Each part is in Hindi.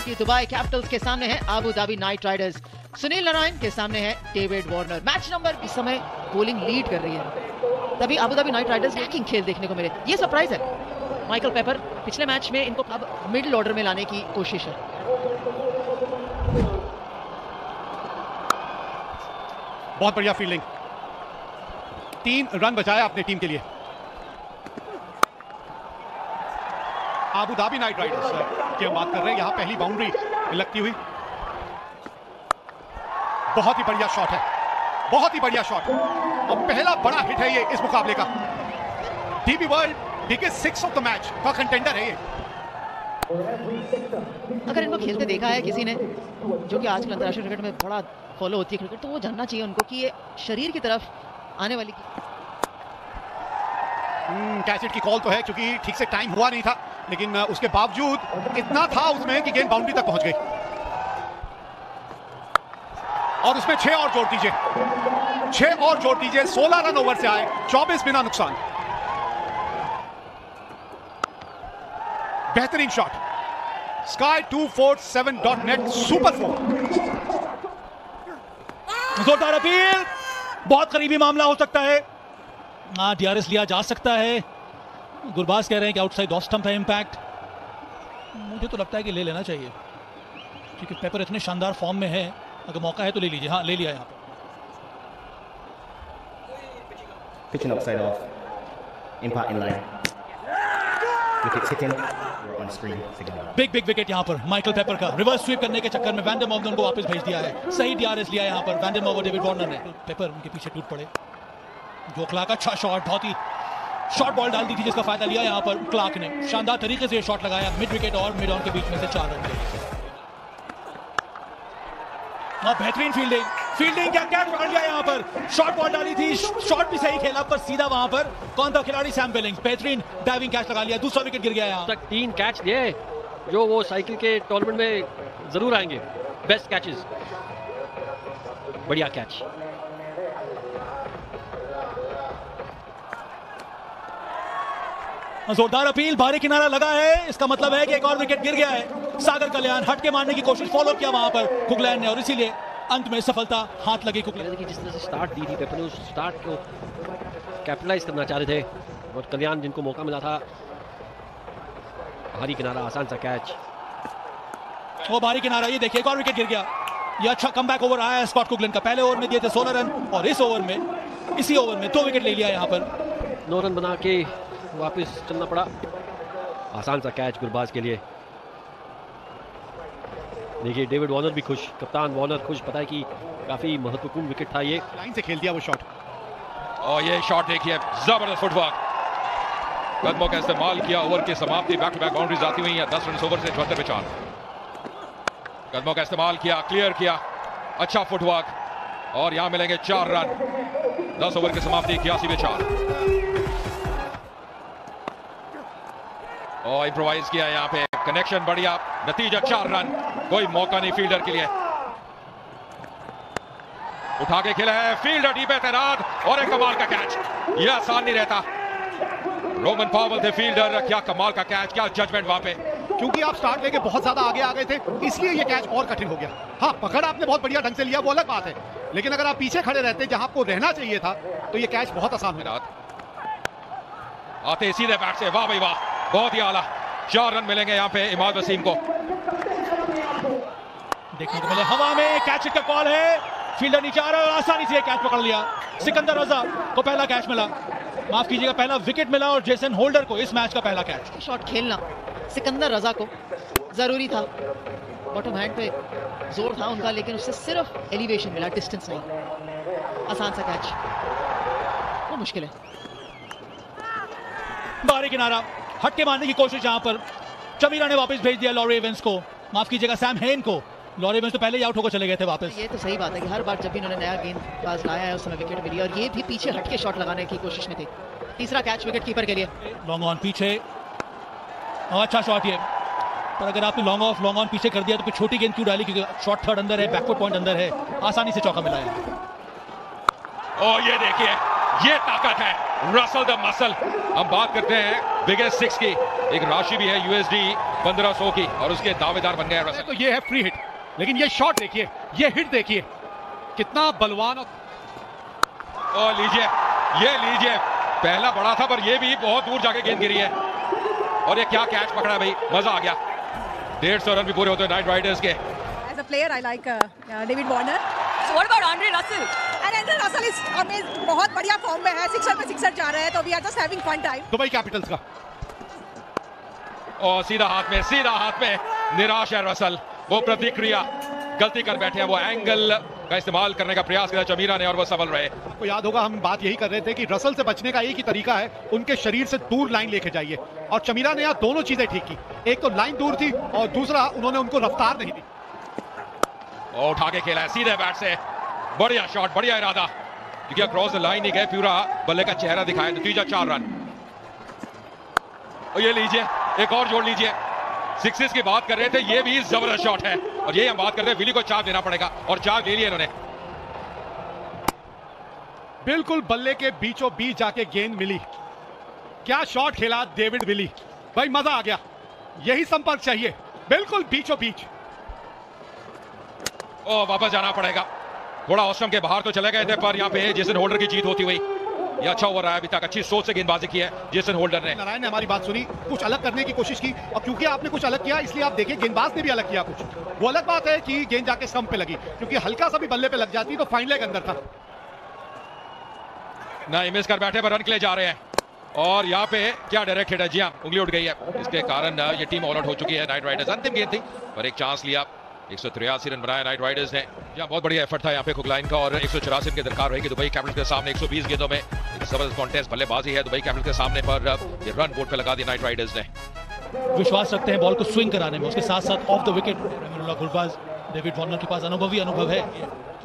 की दुबई कैपिटल्स के सामने है Abu Dhabi Knight Riders. Sunil Narayan के सामने है डेविड वार्नर। मैच नंबर इस समय बॉलिंग लीड कर रही है, तभी Abu Dhabi Knight Riders lacking खेल देखने को मिले, ये सरप्राइज है। माइकल पेपर पिछले मैच में इनको अब मिडिल ऑर्डर में लाने की कोशिश है। बहुत बढ़िया फील्डिंग, 3 रन बचाया अपनी टीम के लिए। आबू धाबी नाइट राइडर्स की हम बात कर रहे हैं, यहां पहली बाउंड्री लगती हुई। बहुत ही बढ़िया शॉट है, बहुत ही बढ़िया शॉट, और पहला बड़ा हिट है ये इस मुकाबले का। DB world biggest 6 of the match का कंटेंडर है ये। अगर इनको खेलते देखा है किसी ने, जो कि आजकल अंतर्राष्ट्रीय क्रिकेट में बड़ा फॉलो होती है क्रिकेट, तो वो जानना चाहिए उनको कि ये शरीर की तरफ आने वाली कैच की कॉल तो है, क्योंकि ठीक से टाइम हुआ नहीं था, लेकिन उसके बावजूद इतना था उसमें कि गेंद बाउंड्री तक पहुंच गई। और उसमें 6 और जोड़ दीजिए, 6 और जोड़ दीजिए। 16 रन ओवर से आए, 24 बिना नुकसान। बेहतरीन शॉट, sky247.net सुपर 4। जोरदार अपील, बहुत करीबी मामला हो सकता है। डीआरएस लिया जा सकता है। गुरबाज कह रहे हैं कि आउटसाइड ऑफ स्टंप है इंपैक्ट। मुझे तो लगता है कि ले लेना चाहिए, क्योंकि पेपर इतने शानदार फॉर्म में है, अगर मौका है तो ले लीजिए। हाँ, ले लिया यहाँ पे। Pitching outside off, impact in line. Wickets hitting, we're on screen. Big wicket यहाँ पर माइकल पेपर का। रिवर्स स्वीप करने के चक्कर में वैंडरमॉव ने उनको वापस भेज दिया है। सही डीआरएस लिया यहाँ पर वैंडरमॉव और डेविड वार्नर ने। पेपर उनके पीछे टूट पड़े। जो क्लार्क अच्छा शॉट, बहुत ही शॉर्ट बॉल डाल दी थी, जिसका फायदा लिया यहाँ पर क्लार्क ने। शानदार तरीके से शॉट लगाया मिड विकेट और मिड ऑन के बीच में से 4 रन के। बेहतरीन फील्डिंग क्या कैच पकड़ लिया यहाँ पर। शॉर्ट बॉल डाली थी, शॉट भी सही खेला, पर सीधा वहां पर कौन था खिलाड़ी? Sam Billings. बेहतरीन डाइविंग कैच लगा लिया, दूसरा विकेट गिर गया यहाँ तक। 3 कैच दिए जो वो साइकिल के टूर्नामेंट में जरूर आएंगे, बेस्ट कैचेस। बढ़िया कैच। जोरदार अपील, भारी किनारा लगा है, इसका मतलब है कि एक और विकेट गिर गया है। सागर कल्याण हट के मारने की कोशिश, फॉलो किया वहां पर कुगलैन ने, और इसीलिए अंत में सफलता हाथ लगी कुगलैन। देखिए जिस तरह से स्टार्ट दी थी पेपर ने, उस स्टार्ट को कैपिटलाइज करना चाह रहे थे, और कल्याण जिनको मौका मिला था। भारी किनारा, आसान सा कैच। वो भारी किनारा, ये देखिए एक और विकेट गिर गया। ये अच्छा कमबैक ओवर आया है स्कॉट कुगलैन का। पहले ओवर में दिए थे 16 रन, और इस ओवर में, इसी ओवर में 2 विकेट ले लिया यहाँ पर। 9 रन बना के वापस चलना पड़ा। आसान सा कैच गुरबाज के लिए। देखिए डेविड वार्नर भी खुश, कप्तान वार्नर खुश, पता है कि काफी महत्वपूर्ण विकेट था ये। लाइन से खेल दिया वो शॉट, और ये शॉट देखिए, जबरदस्त फुटवर्क, कदमों का इस्तेमाल किया। ओवर की समाप्ति, बैक टू बैक बाउंड्रीज आती हुई हैं। 10 रन ओवर से 74 पे 4। कदमों का इस्तेमाल किया, क्लियर किया, अच्छा फुटवर्क, और यहां मिलेंगे 4 रन। 10 ओवर की समाप्ति, 81 पे 4। और इम्प्रोवाइज किया यहाँ पे, कनेक्शन बढ़िया, नतीजा 4 रन। कोई मौका नहीं फील्डर के लिए। उठा के खेला है, फील्डर डीप है तैनात, और एक कमाल का कैच। यह आसान नहीं रहता। रोमन पावल थे फील्डर, क्या कमाल का कैच, क्या जजमेंट वहां पे। क्योंकि आप स्टार्ट लेके बहुत ज्यादा आगे आ गए थे, इसलिए ये कैच और कठिन हो गया। हाँ, पकड़ आपने बहुत बढ़िया ढंग से लिया, वो अलग बात है, लेकिन अगर आप पीछे खड़े रहते जहां आपको रहना चाहिए था, तो ये कैच बहुत आसान हो जाता। आते सीधे बैट से, वाह भाई वाह, बहुत ही आला। 4 रन मिलेंगे यहाँ पे इमाद वसीम को। देखने को मिले हवा में कैच का कॉल है, फील्डर नीचे आ रहा है और आसानी से कैच पकड़ लिया। सिकंदर रजा को पहला कैच मिला, माफ कीजिएगा पहला विकेट मिला, और जेसन होल्डर को इस मैच का पहला कैच। शॉट खेलना सिकंदर रजा को जरूरी था, बॉटम हैंड पे जोर था उनका, लेकिन उससे सिर्फ एलिवेशन मिला, डिस्टेंस नहीं। आसान सा कैच, वो मुश्किल है। बाहरी किनारा, हटके मारने की कोशिश यहाँ पर। चमीरा ने वापस भेज दिया लॉरी एवेंस को, माफ कीजिएगा सैम हेन को। लॉरी एवेंस तो पहले ही आउट होकर चले गए थे वापस। ये तो सही बात है कि हर बार जब भी इन्होंने नया गेंदबाज लाया है उस समय विकेट मिली, और ये भी पीछे हटके शॉट लगाने की कोशिश में थे। तीसरा कैच विकेट कीपर के लिए। लॉन्ग ऑन पीछे, अच्छा शॉट ये, पर अगर आपने लॉन्ग ऑन पीछे कर दिया तो फिर छोटी गेंद क्यों डाली, क्योंकि शॉट थर्ड अंदर है, बैकफुट पॉइंट अंदर है, आसानी से चौका मिला है। और ये देखिए, ये ताकत है, रसल द मसल। हम बात करते हैं बिगेस्ट सिक्स की, एक राशि भी है USD 1500 की, और उसके दावेदार बन गए रसल। तो ये है फ्री हिट, लेकिन ये शॉट देखिए, ये हिट देखिए, कितना बलवान। और लीजिए, ये लीजिए, पहला बड़ा था पर ये भी बहुत दूर जाके गेंद गिरी है। और ये क्या कैच पकड़ा भाई, मजा आ गया। 150 रन भी पूरे होते हैं नाइट राइडर्स के। As a player, I like David Warner. So what about Andre Russell? And Andre Russell is amazing, बहुत बढ़िया फॉर्म में है, सिक्सर पे सिक्सर जा रहे हैं, तो we are just having fun time. Dubai Capitals का। और सीधा हाथ में निराश है रसल। वो प्रतिक्रिया गलती कर बैठे हैं, वो एंगल का इस्तेमाल करने का प्रयास किया चमीरा ने और वो सफल रहे। आपको याद होगा हम बात यही कर रहे थे कि रसल से बचने का एक ही तरीका है, उनके शरीर से दूर लाइन लेके जाइए, और चमीरा ने यहाँ दोनों चीजें ठीक की। एक तो लाइन दूर थी और दूसरा उन्होंने उनको रफ्तार नहीं दी। और उठा के खेला है सीधे बैट से, बढ़िया शॉट, बढ़िया इरादा, क्योंकि अक्रॉस द लाइन नहीं गए, पूरा बल्ले का चेहरा दिखाया। नतीजा 4 रन। और ये लीजिए, एक और जोड़ लीजिए, सिक्सेस की बात कर रहे थे, ये भी जबरदस्त शॉट है, और ये हम बात कर रहे हैं विली को 4 देना पड़ेगा, और 4 ले लिए इन्होंने। बिल्कुल बल्ले के बीचों बीच जाके गेंद मिली। क्या शॉट खेला डेविड विली, भाई मजा आ गया। यही संपर्क चाहिए, बिल्कुल बीचों बीच। ओ वापस जाना पड़ेगा, थोड़ा ऑस्ट्रम के बाहर तो चले गए थे, पर यहाँ पे जेसन होल्डर की जीत होती हुई। ये अच्छा ओवर रहा अभी तक, अच्छी सोच से गेंदबाजी की है जेसन होल्डर ने। नारायण ने हमारी बात सुनी, कुछ अलग करने की कोशिश की, और क्योंकि आपने कुछ अलग किया इसलिए आप देखिए गेंदबाज ने भी अलग किया कुछ। वो अलग बात है कि गेंद जाके स्टंप पे लगी, क्योंकि हल्का सा भी बल्ले पे लग जाती तो फाइन लेग अंदर था। नहीं मिस कर बैठे, पर रन के लिए जा रहे हैं, और यहाँ पे क्या डायरेक्ट हिट है, जी हाँ उंगली उठ गई है, इसके कारण ये टीम ऑल आउट हो चुकी है। नाइट राइडर्स अंतिम गेंद थी, पर एक चांस लिया, 183 रन बनाया नाइट राइडर्स ने। यहाँ बहुत बढ़िया एफर्ट था यहाँ पे कुकलाइन का, और 184 की दरकार रहेगी दुबई कैपिटल्स के सामने। 120 गेंदों में एक जबरदस्त कॉन्टेस्ट बल्लेबाजी है दुबई कैपिटल्स के सामने, पर ये रन बोर्ड पे लगा दिया नाइट राइडर्स ने। विश्वास रखते हैं बॉल को स्विंग कराने में, उसके साथ साथ of the wicket Gurbaz David Warner के पास अनुभव है।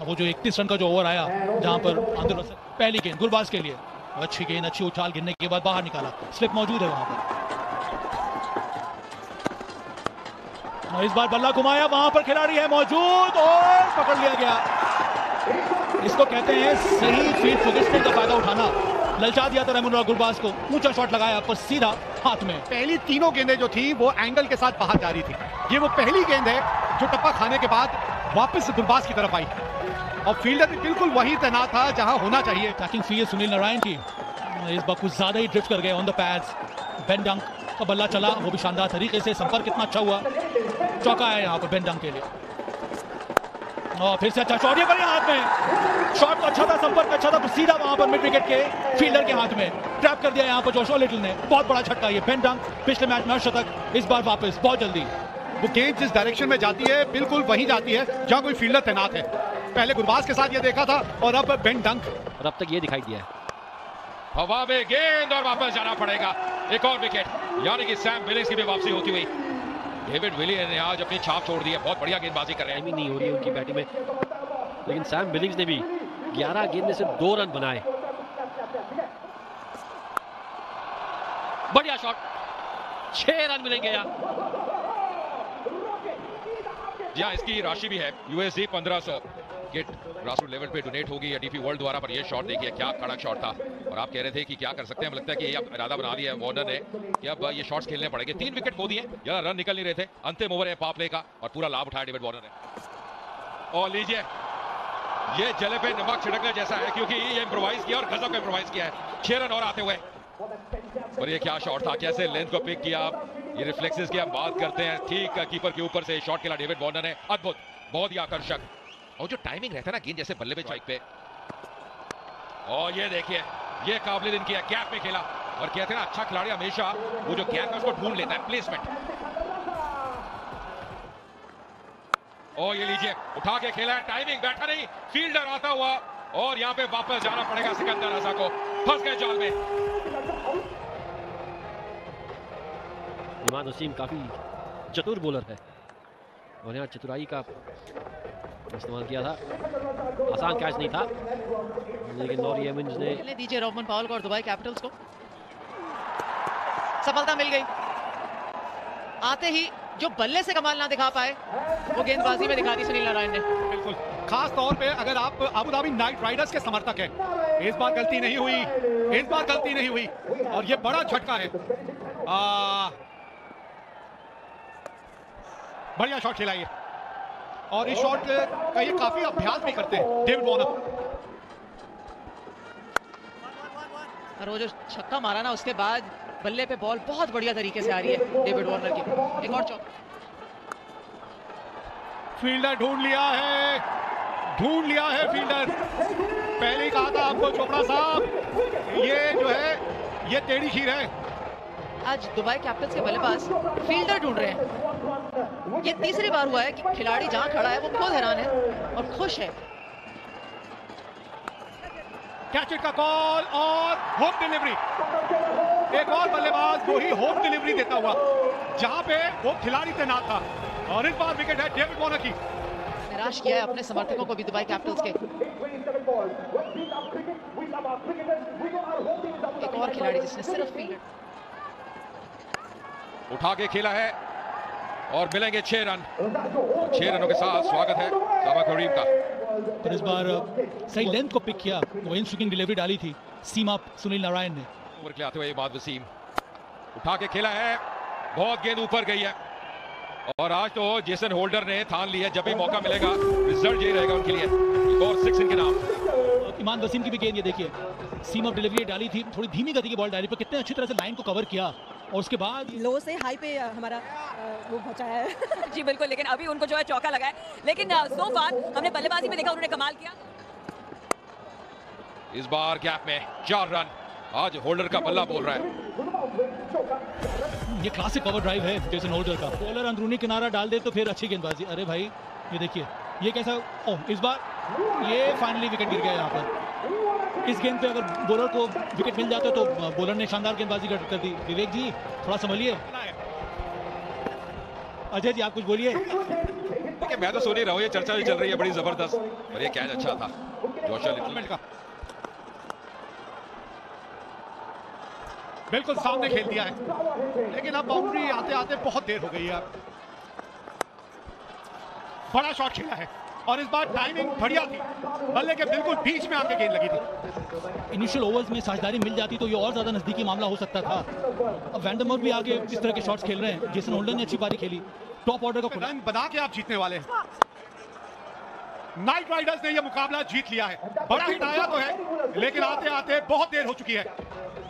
वो जो 31 रन का जो ओवर आया, जहां पर आंद्रे रसल पहली गेंद गुरबाज के लिए, अच्छी गेंद, अच्छी उछाल गिरने के बाद बाहर निकाला, स्लिप मौजूद है वहां पर। और इस बार बल्ला घुमाया, वहां पर खिलाड़ी है मौजूद और पकड़ लिया गया। इसको कहते हैं सही फील्ड पोजीशनिंग का फायदा उठाना। ललचा दिया था रहमान गुरबाज को, ऊंचा शॉट लगाया पर सीधा हाथ में। पहली तीनों गेंदें जो थी वो एंगल के साथ बाहर जा रही थी। ये वो पहली गेंद है जो टप्पा खाने के बाद वापस गुरबाज की तरफ आई, और फील्डर भी बिल्कुल वही तैनात था जहां होना चाहिए। अटैकिंग फील्ड सुनील नारायण की इस बार कुछ ज्यादा ही ड्रिफ्ट कर गए ऑन द पैड्स। बेन डंक का बल्ला चला, वो भी शानदार तरीके से, संपर्क कितना अच्छा हुआ, चौका है यहाँ पर बेन डंक के लिए। और फिर से अच्छा शॉट, ये बढ़िया हाथ में, शॉट तो अच्छा था, संपर्क अच्छा था, पर सीधा वहां पर मिड विकेट के फील्डर के हाथ में ट्रैप कर दिया यहाँ पर जोशुआ लिटिल ने। बहुत बड़ा झटका ये बेन डंक, पिछले मैच में शतक, इस बार वापस बहुत जल्दी। वो गेंद जिस डायरेक्शन में जाती है बिल्कुल वहीं जाती है जहां कोई फील्डर तैनात है। पहले गुरबाज के साथ ये देखा था, और अब बेन डंक, और अब तक ये दिखाई दिया है। हवा में गेंद और वापस जाना पड़ेगा, एक और विकेट, यानी कि सैम बिलिंग्स की भी वापसी होती हुई। डेविड विली ने आज अपनी छाप छोड़ दी है, बहुत बढ़िया गेंदबाजी कर रहे हैं। नहीं हो रही है उनकी बैटिंग में, लेकिन सैम बिलिंग्स ने भी 11 गेंद में सिर्फ 2 रन बनाए। बढ़िया शॉट, 6 रन मिलेंगे यहाँ। जी हाँ, इसकी राशि भी है USD 1500, किट ग्रासरूट लेवल पे डोनेट होगी या डीपी वर्ल्ड द्वारा। पर ये शॉट देखिए, क्या कड़क शॉट था, और आप कह रहे थे कि क्या कर सकते हैं, लगता है कि अब इरादा बना लिया है वार्नर ने कि अब ये शॉट्स खेलने पड़ेंगे। 3 विकेट खो दिए, ज्यादा रन निकल नहीं रहे थे, अंतिम ओवर है पावर प्ले का, और पूरा लाभ उठाया डेविड वार्नर ने। और लीजिए, ये जले पे नमक छिड़कने जैसा है, क्योंकि ये इम्प्रोवाइज किया और गजब का इम्प्रोवाइज किया है। 6 रन और आते हुए, और ये क्या शॉट था, कैसे लेंथ को पिक किया, ये रिफ्लेक्सेस की हम बात करते हैं। ठीक कीपर के ऊपर से शॉट खेला डेविड वार्नर ने, अद्भुत, बहुत ही आकर्षक, और जो टाइमिंग रहता है ना गेंद जैसे बल्ले पे स्ट्राइक पे। और ये देखिए, ये काबिल दिन किया, गैप में खेला, और कहते हैं ना अच्छा खिलाड़ी हमेशा वो जो गैप है उसको ढूंढ लेता है, प्लेसमेंट। और ये लीजिए, उठा के खेला है, टाइमिंग बैठा नहीं, फील्डर आता हुआ, और यहाँ पे वापस जाना पड़ेगा सिकंदर रजा को, फंस गए जाल में। इमाद वसीम काफी चतुर बॉलर है, और यहाँ चतुराई का इस्तेमाल किया था। आसान कैच नहीं था, लेकिन लॉरी एमिन्स ने दीजिए रॉबमन पावल को और दुबई कैपिटल्स को सफलता मिल गई। आते ही जो बल्ले से कमाल ना दिखा पाए वो गेंदबाजी में दिखा दी सुनील नारायण ने। बिल्कुल, खास तौर पे अगर आप अबू धाबी नाइट राइडर्स के समर्थक हैं, इस बार गलती नहीं हुई और ये बड़ा झटका है। बढ़िया शॉट खेला ये, और इस शॉट का ये काफी अभ्यास भी करते हैं डेविड वार्नर। और वो जो छक्का मारा ना, उसके बाद बल्ले पे बॉल बहुत बढ़िया तरीके से आ रही है डेविड वार्नर की। एक और चौक, फील्डर ढूंढ लिया है फील्डर। पहले ही कहा था आपको चोपड़ा साहब, ये जो है ये टेढ़ी खीर है। आज दुबई कैपिटल्स के बल्लेबाज फील्डर ढूंढ रहे हैं। ये तीसरी बार हुआ है कि खिलाड़ी जहां खड़ा है वो खुद हैरान है और खुश है। कैच इट का कॉल और होम डिलीवरी। एक और बल्लेबाज वो ही होम डिलीवरी देता हुआ जहां पे वो खिलाड़ी तैनात था, और इस बार विकेट है डेविड वार्नर की। निराश किया है अपने समर्थकों को भी दुबई कैपिटल्स के। एक और खिलाड़ी जिसने सिर्फ फील्डर उठा के खेला है और मिलेंगे 6 रन। 6 रनों के साथ स्वागत है सामा करीम का। पर इस बार सही लेंथ को पिक किया, वहीं स्विंगिंग डिलीवरी डाली थी सीमा सुनील नारायण ने। ओवर के आते हुए इमाद वसीम उठा के खेला है, बहुत गेंद ऊपर गई है, और आज तो जेसन होल्डर ने ठान लिया जब भी मौका मिलेगा रिजल्ट यही रहेगा उनके लिए। एक और 6 इनके नाम। इमाद वसीम की भी गेंद ये देखिए, सीम ऑफ डिलीवरी डाली थी, थोड़ी धीमी गति की बॉल डाली, पर कितने अच्छी तरह से लाइन को कवर किया, और उसके बाद लो से हाई पे हमारा वो पहुंचाया है। जी बिल्कुल, लेकिन अभी उनको जो है चौका लगा है, लेकिन सो फार हमने बल्लेबाजी में देखा उन्होंने कमाल किया। इस बार गैप में 4 रन। आज होल्डर का बल्ला बोल रहा है। ये क्लासिक कवर ड्राइव है जेसन होल्डर का। बॉलर अंदरूनी किनारा डाल दे तो फिर अच्छी गेंदबाजी। अरे भाई ये देखिए, ये कैसा, ओह इस बार ये फाइनली विकेट गिर गया यहाँ पर। इस गेंद पे अगर बॉलर को विकेट मिल जाता तो बॉलर ने शानदार गेंदबाजी कर दी। विवेक जी थोड़ा संभलिए। अजय जी आप कुछ बोलिए। देखिए मैं तो सुन ही रहा हूँ, ये चर्चा भी चल रही है बड़ी जबरदस्त, और ये कैच अच्छा था जोशा लिटिल का। बिल्कुल सामने खेल दिया है, लेकिन अब बाउंड्री आते आते बहुत देर हो गई है। बड़ा शॉट खेला है, और इस बार टाइमिंग बढ़िया थी, बल्ले के बिल्कुल बीच में आके गेंद लगी थी। इनिशियल ओवर्स में साझेदारी मिल जाती तो ये और ज्यादा नजदीकी मामला हो सकता था। अब वैंडमर भी आगे इस तरह के शॉट्स खेल रहे हैं। जेसन होल्डर ने अच्छी पारी खेली, टॉप ऑर्डर का रन बना के आप जीतने वाले हैं। नाइट राइडर्स ने यह मुकाबला जीत लिया है। बड़ा हिट आया तो है, लेकिन आते आते बहुत देर हो चुकी है।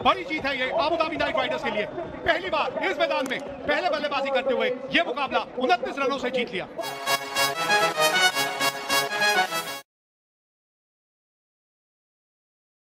बड़ी जीत है ये अबू धाबी नाइट राइडर्स के लिए। पहली बार इस मैदान में पहले बल्लेबाजी करते हुए यह मुकाबला 29 रनों से जीत लिया।